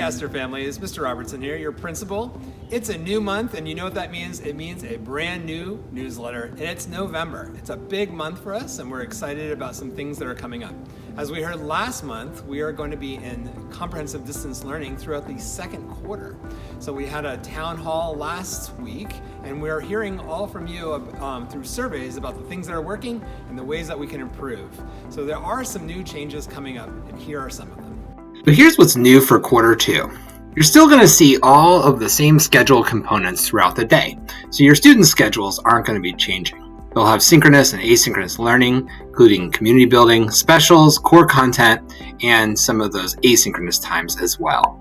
Astor family, it's Mr. Robertson here, your principal. It's a new month, and you know what that means? It means a brand new newsletter, and it's November. It's a big month for us, and we're excited about some things that are coming up. As we heard last month, we are going to be in comprehensive distance learning throughout the second quarter. So we had a town hall last week, and we're hearing all from you through surveys about the things that are working and the ways that we can improve. So there are some new changes coming up, and here are some of them. But here's what's new for quarter two. You're still going to see all of the same schedule components throughout the day. So your student schedules aren't going to be changing. They'll have synchronous and asynchronous learning, including community building, specials, core content, and some of those asynchronous times as well.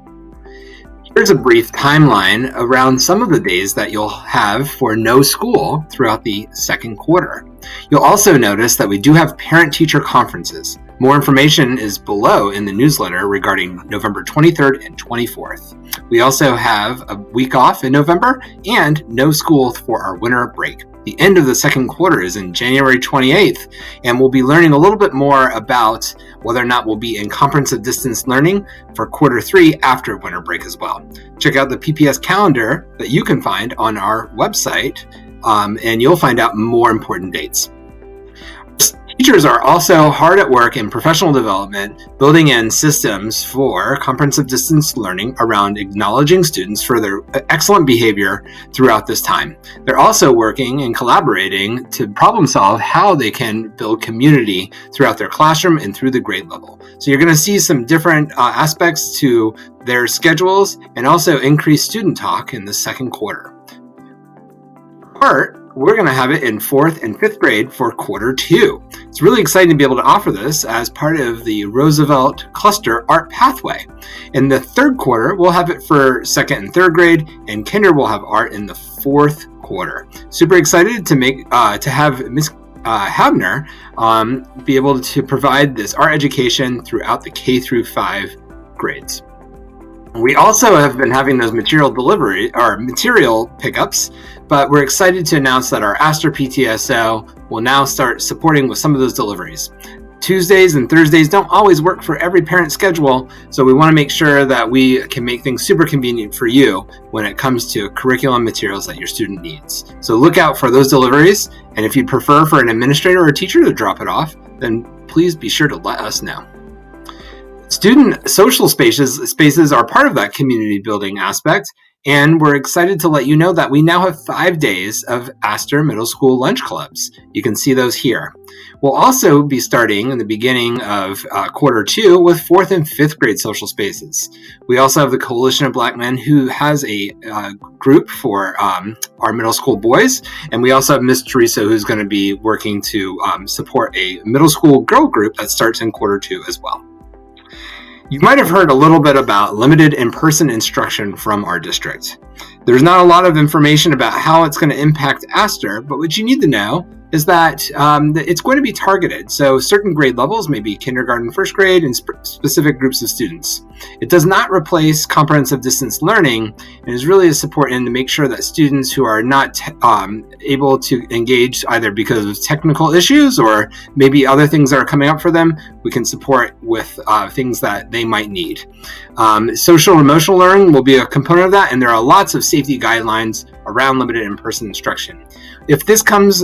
Here's a brief timeline around some of the days that you'll have for no school throughout the second quarter. You'll also notice that we do have parent-teacher conferences. More information is below in the newsletter regarding November 23rd and 24th. We also have a week off in November and no school for our winter break. The end of the second quarter is in January 28th, and we'll be learning a little bit more about whether or not we'll be in comprehensive distance learning for quarter three after winter break as well. Check out the PPS calendar that you can find on our website, and you'll find out more important dates. Teachers are also hard at work in professional development, building in systems for comprehensive distance learning around acknowledging students for their excellent behavior throughout this time. They're also working and collaborating to problem solve how they can build community throughout their classroom and through the grade level. So you're going to see some different aspects to their schedules and also increased student talk in the second quarter. We're going to have it in 4th and 5th grade for quarter two. It's really exciting to be able to offer this as part of the Roosevelt Cluster Art Pathway. In the third quarter, we'll have it for 2nd and 3rd grade, and kinder will have art in the 4th quarter. Super excited to have Ms. Habner be able to provide this art education throughout the K through 5 grades. We also have been having those material pickups, but we're excited to announce that our Astor PTSO will now start supporting with some of those deliveries. Tuesdays and Thursdays don't always work for every parent schedule, so we want to make sure that we can make things super convenient for you when it comes to curriculum materials that your student needs. So look out for those deliveries, and if you'd prefer for an administrator or a teacher to drop it off, then please be sure to let us know. Student social spaces are part of that community building aspect, and we're excited to let you know that we now have 5 days of Astor Middle School lunch clubs. You can see those here. We'll also be starting in the beginning of quarter two with 4th and 5th grade social spaces. We also have the Coalition of Black Men, who has a group for our middle school boys, and we also have Miss Teresa, who's going to be working to support a middle school girl group that starts in quarter two as well. You might have heard a little bit about limited in-person instruction from our district. There's not a lot of information about how it's going to impact Astor, but what you need to know is that it's going to be targeted. So certain grade levels, maybe kindergarten, first grade, and specific groups of students. It does not replace comprehensive distance learning, and is really a support in to make sure that students who are not able to engage either because of technical issues or maybe other things that are coming up for them, we can support with things that they might need. Social and emotional learning will be a component of that, and there are lots of safety guidelines around limited in-person instruction. If this becomes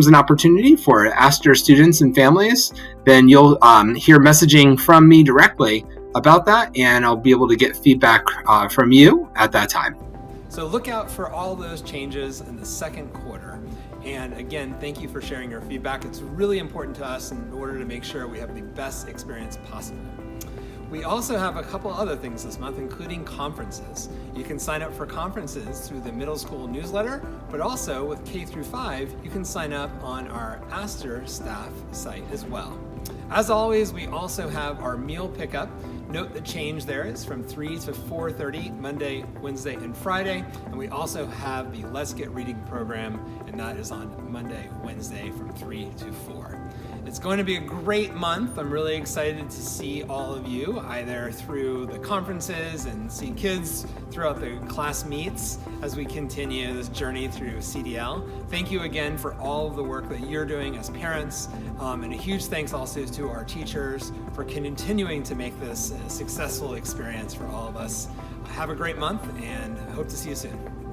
an opportunity for Astor students and families, then you'll hear messaging from me directly about that, and I'll be able to get feedback from you at that time. So look out for all those changes in the second quarter. And again, thank you for sharing your feedback. It's really important to us in order to make sure we have the best experience possible. We also have a couple other things this month, including conferences. You can sign up for conferences through the middle school newsletter, but also with K through 5, you can sign up on our Astor staff site as well. As always, we also have our meal pickup. Note the change there is from 3 to 4:30 Monday, Wednesday, and Friday. And we also have the Let's Get Reading program, and that is on Monday, Wednesday from 3 to 4. It's going to be a great month. I'm really excited to see all of you either through the conferences and see kids throughout the class meets as we continue this journey through CDL. Thank you again for all of the work that you're doing as parents, and a huge thanks also to our teachers for continuing to make this a successful experience for all of us. Have a great month, and I hope to see you soon.